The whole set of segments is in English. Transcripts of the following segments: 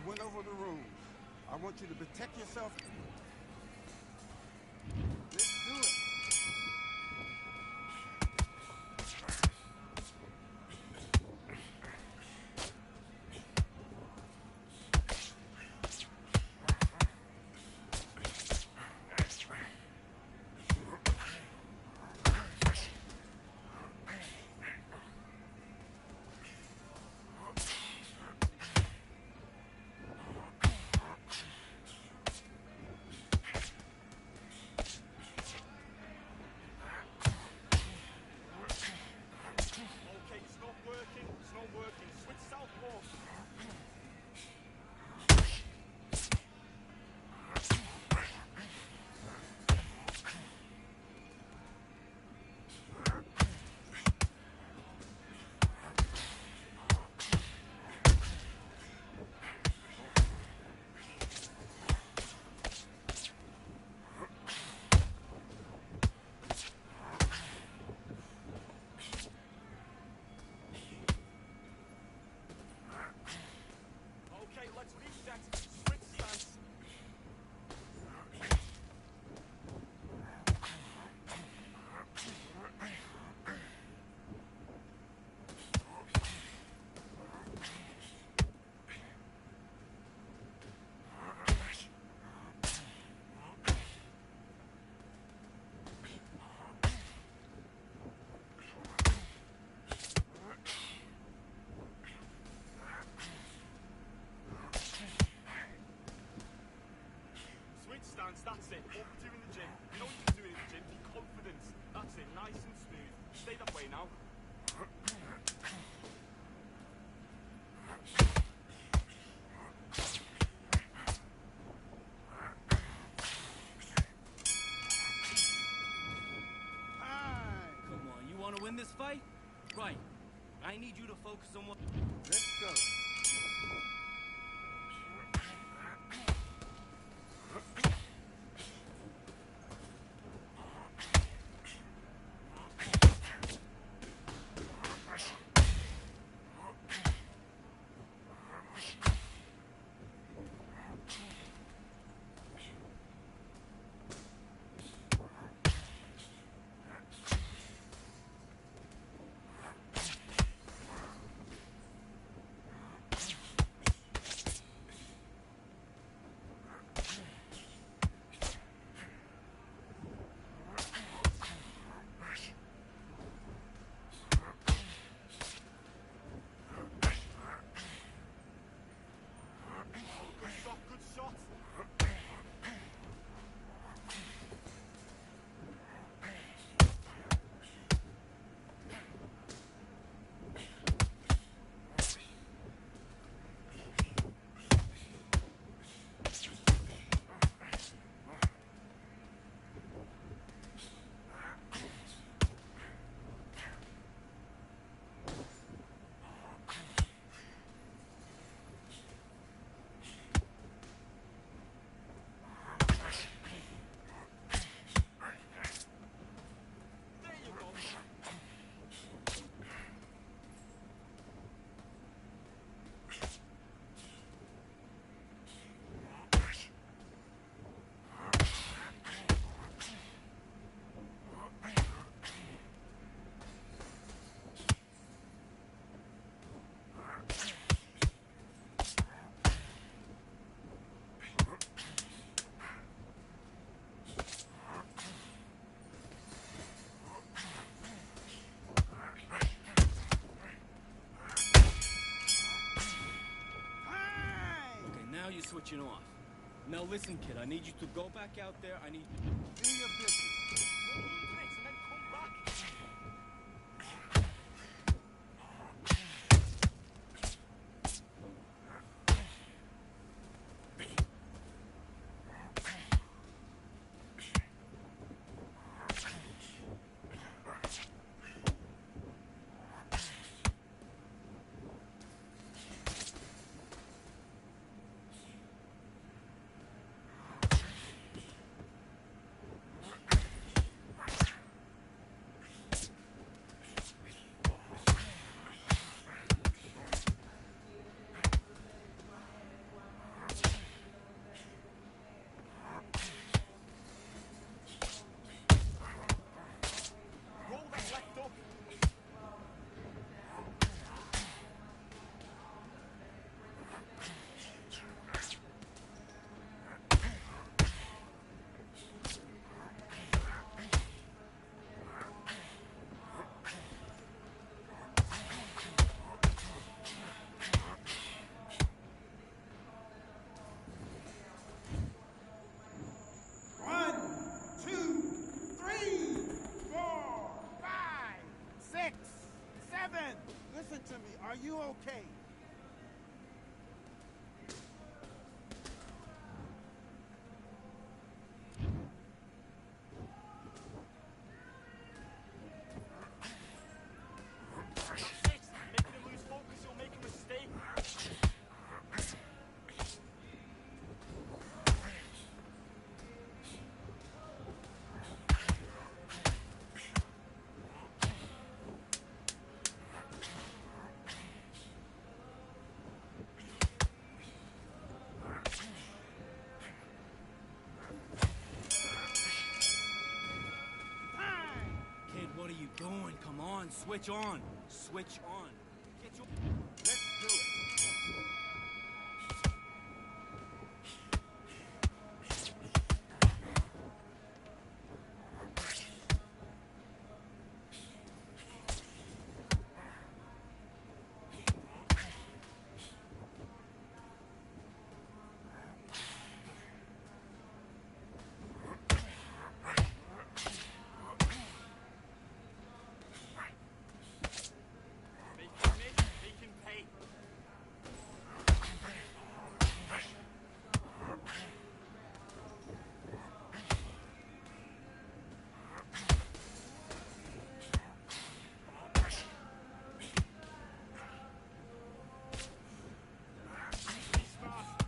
went over the rules. I want you to protect yourself. Let's do it. That's it. What we do in the gym. You know what you can do in the gym? Be confident. That's it. Nice and smooth. Stay that way now. Come on, you want to win this fight? Right. I need you to focus on what... Let's go. Now you're switching off. Now listen, kid, I need you to go back out there. I need you to Do your business. And then come back. switch on. Switch on. Get your... Let's do it. They can pay.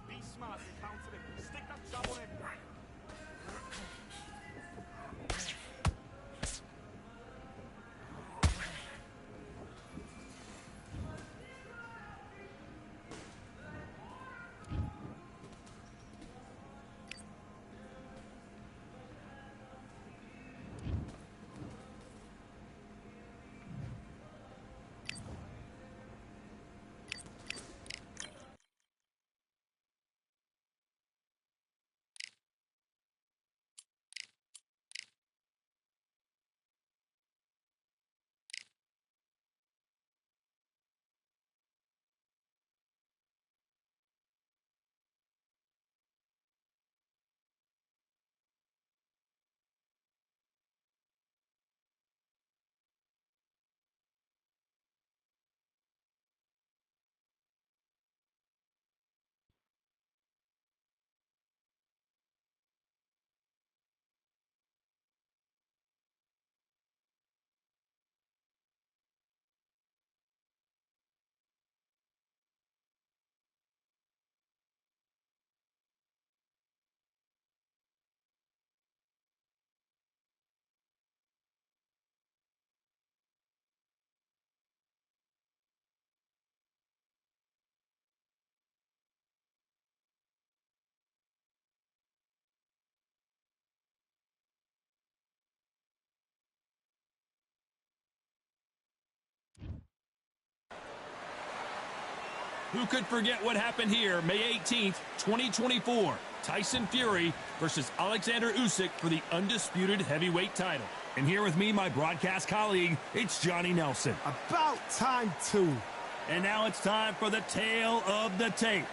Be smart and counter him. Stick that jab on him. Who could forget what happened here May 18th, 2024? Tyson Fury versus Alexander Usyk for the undisputed heavyweight title. And here with me, my broadcast colleague, it's Johnny Nelson. About time, too. And now it's time for the tale of the tape.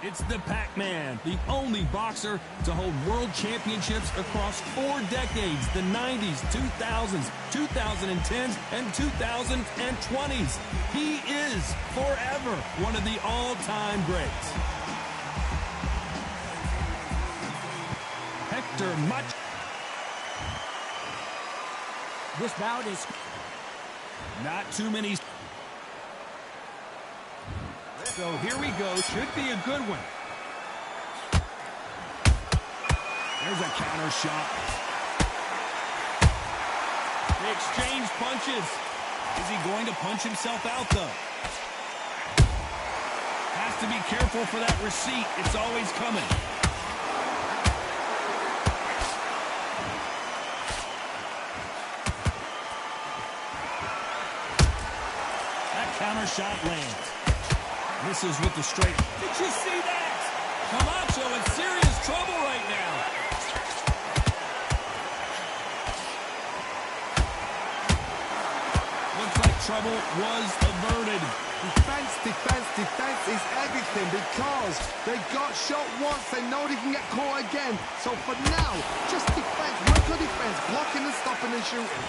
It's the Pac-Man, the only boxer to hold world championships across 4 decades, the 90s, 2000s, 2010s, and 2020s. He is forever one of the all-time greats. Hector Mach... This bout is... Not too many... So here we go. Should be a good one. There's a counter shot. They exchange punches. Is he going to punch himself out, though? Has to be careful for that receipt. It's always coming. That counter shot lands. Misses with the straight. Did you see that? Camacho in serious trouble right now. Looks like trouble was averted. Defense is everything because they got shot once. They know they can get caught again. So for now, just defense, work on defense, blocking and stopping and shooting.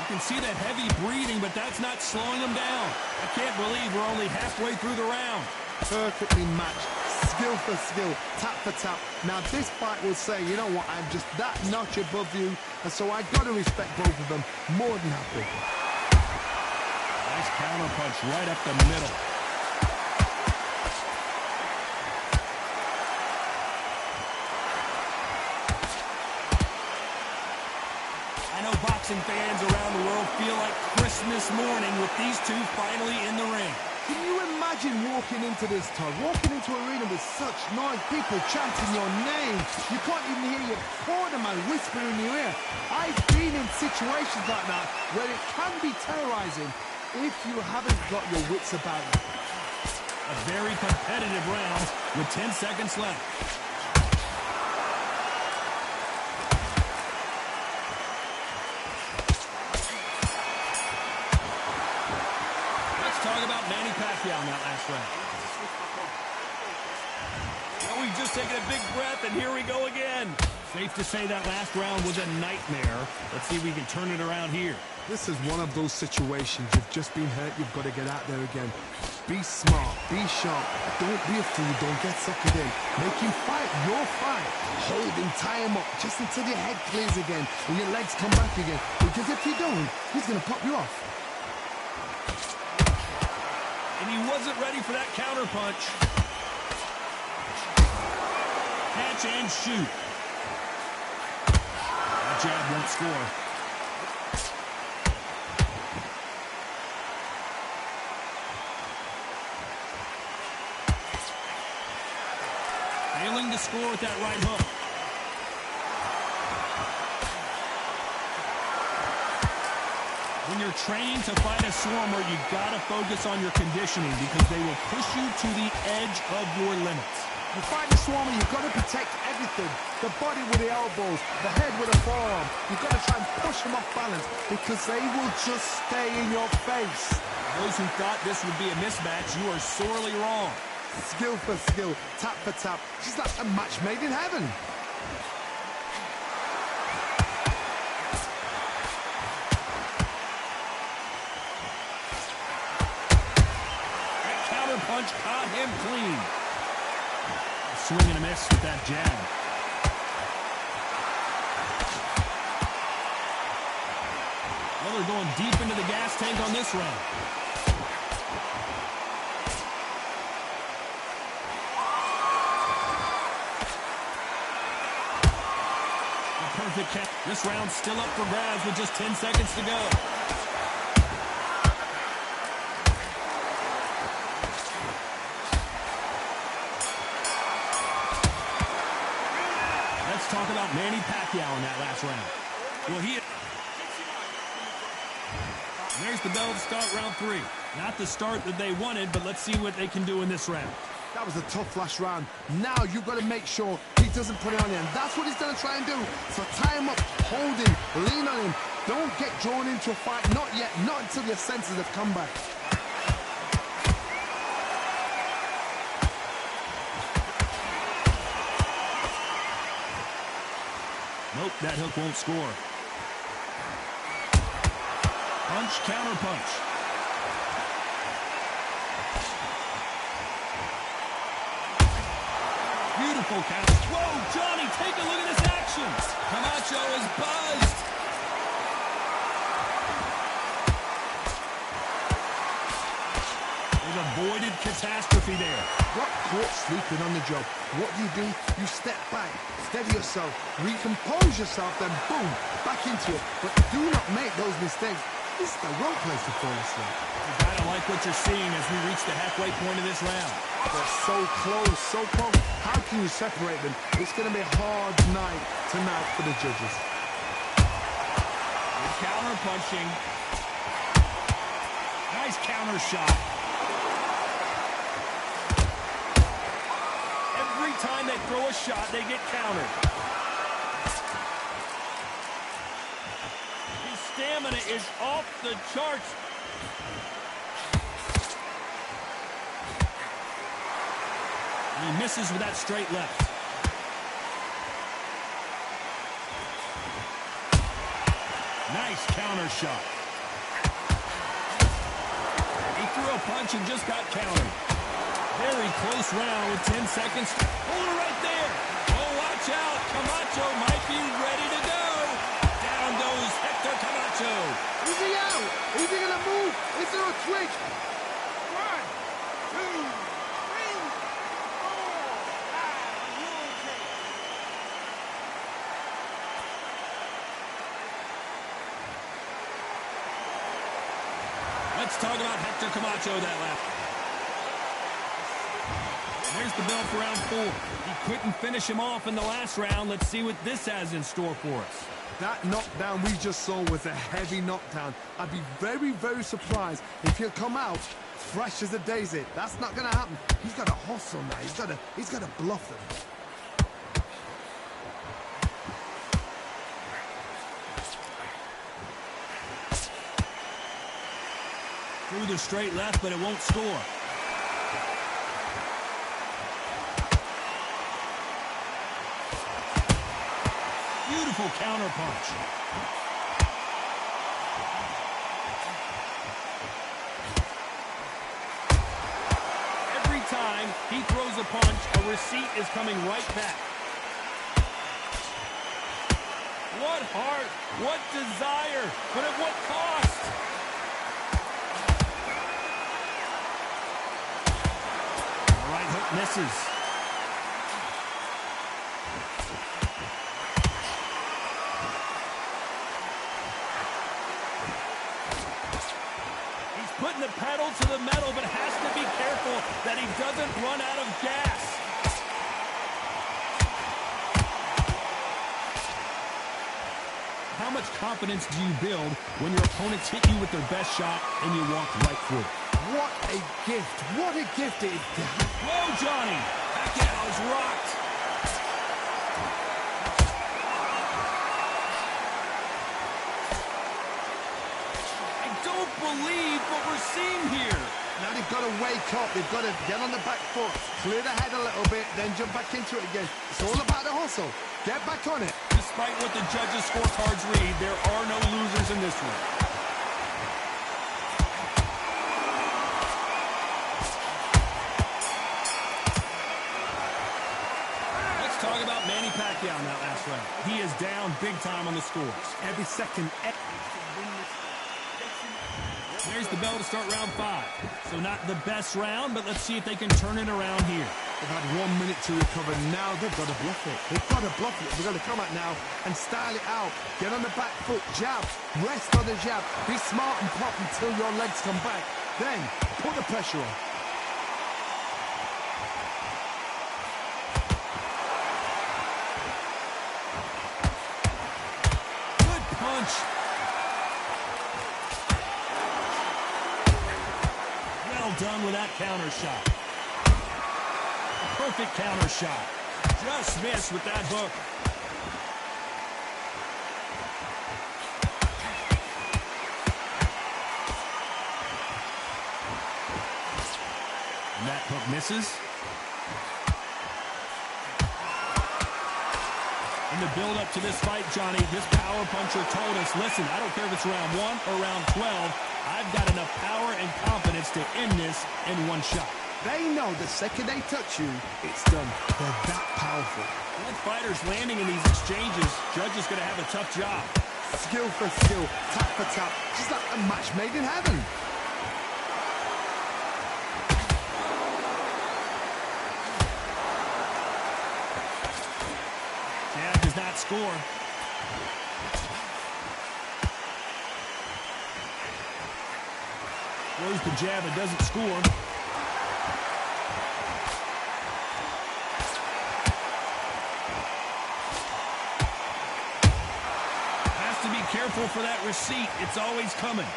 You can see that heavy breathing, but that's not slowing him down. I can't believe we're only halfway through the round. Perfectly matched, skill for skill, tap for tap. Now this fight will say, you know what, I'm just that notch above you, and so I got to respect both of them. More than happy. Nice counter punch right up the middle. I know boxing fans around the world feel like Christmas morning with these two finally in the ring. Can you imagine walking into this, Todd? Walking into an arena with such noise, people chanting your name. You can't even hear your corner man whispering in your ear. I've been in situations like that where it can be terrorizing if you haven't got your wits about you. A very competitive round with 10 seconds left. Let's talk about Manny Pacquiao in that last round. Well, we've just taken a big breath, and here we go again. Safe to say that last round was a nightmare. Let's see if we can turn it around here. This is one of those situations. You've just been hurt. You've got to get out there again. Be smart. Be sharp. Don't be a fool. Don't get suckered in. Make him fight your fight. Hold him. Tie him up just until your head clears again and your legs come back again. Because if you don't, he's going to pop you off. And he wasn't ready for that counter punch. Catch and shoot. That jab won't score. Failing to score with that right hook. When you're training to fight a swarmer, you gotta focus on your conditioning because they will push you to the edge of your limits. You fight the swarmer, you've got to protect everything. The body with the elbows, the head with the forearm. You've got to try and push them off balance because they will just stay in your face. Those who thought this would be a mismatch, you are sorely wrong. Skill for skill, tap for tap. She's like a match made in heaven. That counter punch caught him clean. Swing and a miss with that jab. Well, they're going deep into the gas tank on this round. Perfect catch. This round's still up for grabs with just 10 seconds to go. Let's talk about Manny Pacquiao in that last round. Well, there's the bell to start round 3. Not the start that they wanted, but let's see what they can do in this round. That was a tough last round. Now you've got to make sure he doesn't put it on you. And that's what he's going to try and do. So tie him up, hold him, lean on him. Don't get drawn into a fight. Not yet. Not until your senses have come back. Nope, that hook won't score. Punch, counter punch. Beautiful counter. Whoa, Johnny, take a look at this action. Camacho is buzzed. They've avoided catastrophe there. Got caught sleeping on the job. What do? You step back, steady yourself, recompose yourself, then boom, back into it. But do not make those mistakes. This is the wrong place to fall asleep. You gotta like what you're seeing as we reach the halfway point of this round. They're so close, so close. How can you separate them? It's going to be a hard night tonight for the judges. Good counter punching. Nice counter shot. Every time they throw a shot, they get countered. His stamina is off the charts. And he misses with that straight left. Nice counter shot. He threw a punch and just got countered. Very close round with 10 seconds. Hold it right there. Oh, watch out. Camacho might be ready to go. Down goes Hector Camacho. Is he out? Is he going to move? Is there a twitch? 1, 2, 3, 4, 5. Are you okay? Let's talk about Hector Camacho that left. There's the bell for round 4. He couldn't finish him off in the last round. Let's see what this has in store for us. That knockdown we just saw was a heavy knockdown. I'd be very, very surprised if he'll come out fresh as a daisy. That's not going to happen. He's got to hustle now. He's got to bluff them. Through the straight left, but it won't score. Beautiful counter punch. Every time he throws a punch, a receipt is coming right back. What heart, what desire, but at what cost? The right hook misses. Putting the pedal to the metal, but has to be careful that he doesn't run out of gas. How much confidence do you build when your opponents hit you with their best shot and you walk right through it? What a gift. What a gift it is. Whoa, Johnny. Pacquiao is rocked. Believe what we're seeing here. Now they've got to wake up. They've got to get on the back foot, clear the head a little bit, then jump back into it again. It's all about the hustle. Get back on it. Despite what the judges' scorecards read, there are no losers in this one. Let's talk about Manny Pacquiao in that last round. He is down big time on the scores. Every second. There's the bell to start round 5. So not the best round, but let's see if they can turn it around here. They've had 1 minute to recover. Now they've got to bluff it. They've got to bluff it. They've got to come out now and style it out. Get on the back foot, jab, rest on the jab. Be smart and pop until your legs come back. Then put the pressure on. Good punch. Done with that counter shot. A perfect counter shot. Just missed with that hook. And that hook misses. In the build-up to this fight, Johnny, this power puncher told us, listen, I don't care if it's round 1 or round 12, I've got enough power and confidence to end this in one shot. They know the second they touch you, it's done. They're that powerful. With fighters landing in these exchanges, Judge is going to have a tough job. Skill for skill, tap for tap, just like a match made in heaven. Jab does not score. Throws the jab and doesn't score. Has to be careful for that receipt. It's always coming.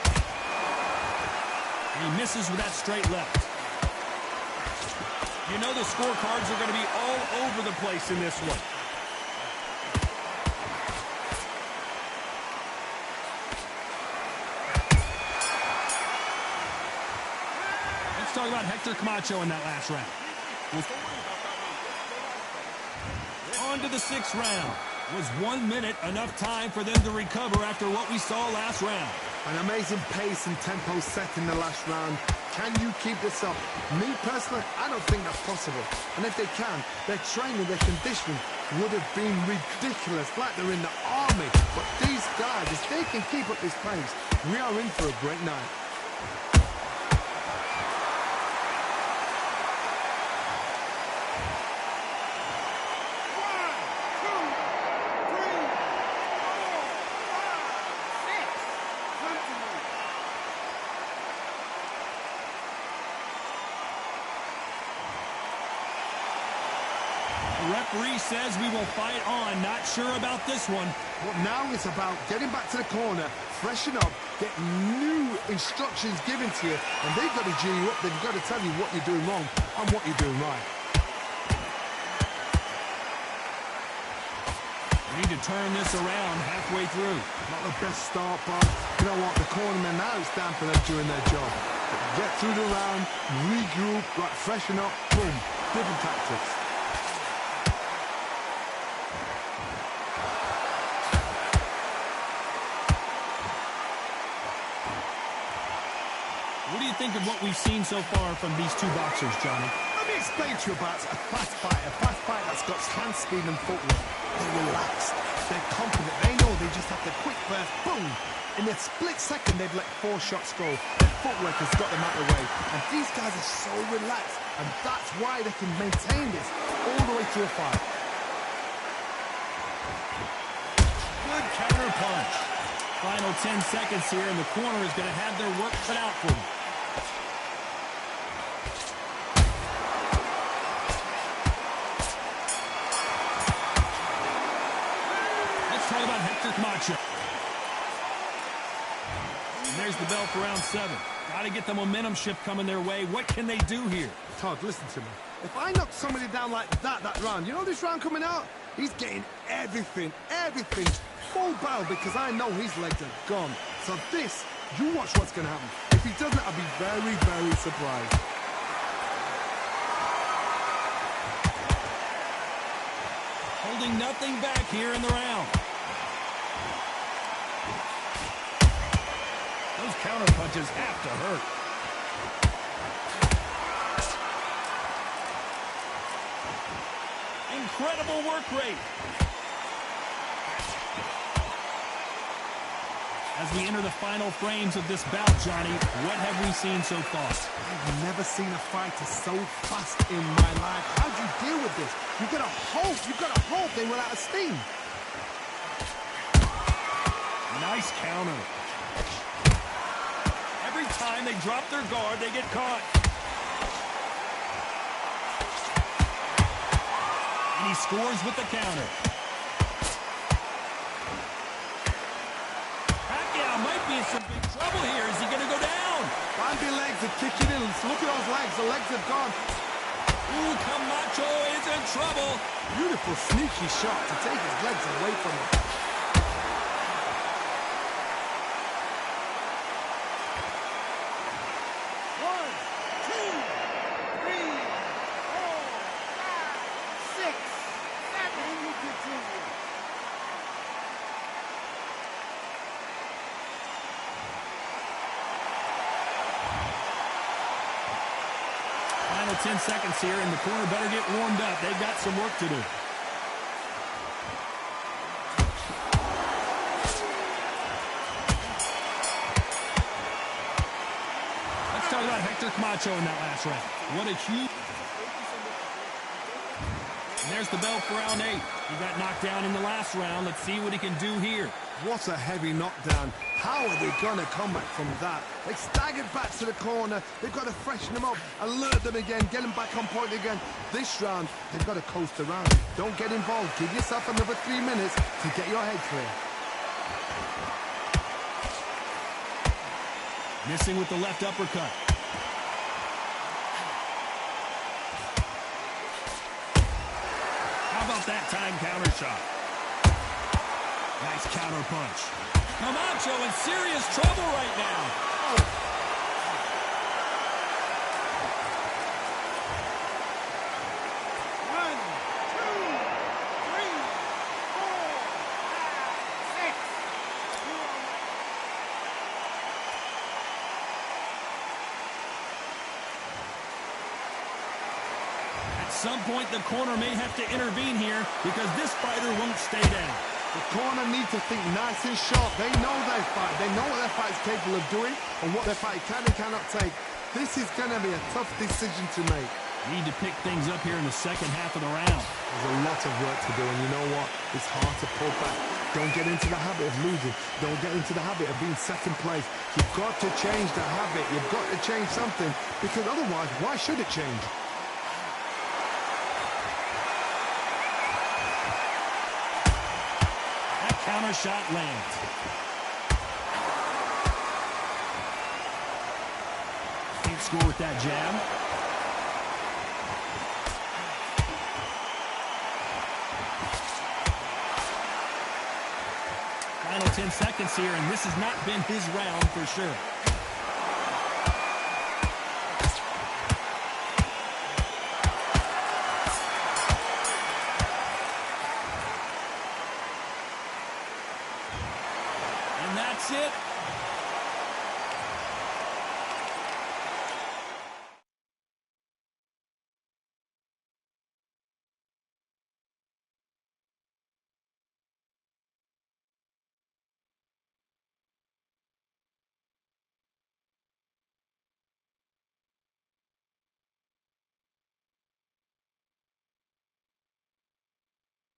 And he misses with that straight left. You know the scorecards are going to be all over the place in this one. Talk about Hector Camacho in that last round. On to the 6th round. Was 1 minute enough time for them to recover after what we saw last round? An amazing pace and tempo set in the last round. Can you keep this up? Me personally, I don't think that's possible. And if they can, their training, their conditioning would have been ridiculous, like they're in the army. But these guys, if they can keep up this pace, we are in for a great night. referee says we will fight on. Not sure about this one. But now it's about getting back to the corner, freshen up, get new instructions given to you, and they've got to G you up. They've got to tell you what you're doing wrong and what you're doing right. We need to turn this around halfway through. Not the best start, but you know what? The cornermen, now it's down for them doing their job. Get through the round, regroup, right, freshen up, boom, different tactics. What do you think of what we've seen so far from these two boxers, Johnny? Let me explain to you about a fast fight that's got hand speed and footwork. They're relaxed, they're confident, they know they just have to quick burst, boom! In a split second, they've let 4 shots go. Their footwork has got them out of the way. And these guys are so relaxed, and that's why they can maintain this all the way through a fight. Good counter punch. Final 10 seconds here, and the corner is going to have their work cut out for them. Let's talk about Hector Camacho. And there's the bell for round 7. Got to get the momentum shift coming their way. What can they do here? Todd, listen to me. If I knock somebody down like that round, you know this round coming out? He's getting everything, full barrel, because I know his legs are gone. So this, you watch what's going to happen. If he doesn't, I'll be very, very surprised. Holding nothing back here in the round. Those counter punches have to hurt. Incredible work rate. As we enter the final frames of this bout, Johnny, what have we seen so far? I've never seen a fighter so fast in my life. How do you deal with this? You've got to hope they run out of steam. Nice counter. Every time they drop their guard, they get caught. And he scores with the counter. Pacquiao might be in some big trouble here. Is he going to go down? Bambi legs are kicking in. Look at those legs. The legs have gone. Ooh, Camacho is in trouble. Beautiful, sneaky shot to take his legs away from him. Final 10 seconds here, and the corner better get warmed up. They've got some work to do. Let's talk about Hector Camacho in that last round. What a huge... And there's the bell for round 8. He got knocked down in the last round. Let's see what he can do here. What a heavy knockdown. How are they going to come back from that? They staggered back to the corner. They've got to freshen them up, alert them again, get them back on point again. This round, they've got to coast around. Don't get involved. Give yourself another 3 minutes to get your head clear. Missing with the left uppercut. How about that time counter shot? Nice counter punch. Camacho in serious trouble right now. One, two, three, four, 5, 6. At some point, the corner may have to intervene here because this fighter won't stay down. The corner need to think nice and sharp. They know their fight. They know what their fight's capable of doing and what their fight can and cannot take. This is going to be a tough decision to make. Need to pick things up here in the second half of the round. There's a lot of work to do, and you know what? It's hard to pull back. Don't get into the habit of losing. Don't get into the habit of being second place. You've got to change the habit. You've got to change something, because otherwise, why should it change? counter shot lands. Can't score with that jab. Final 10 seconds here, and this has not been his round for sure. And that's it.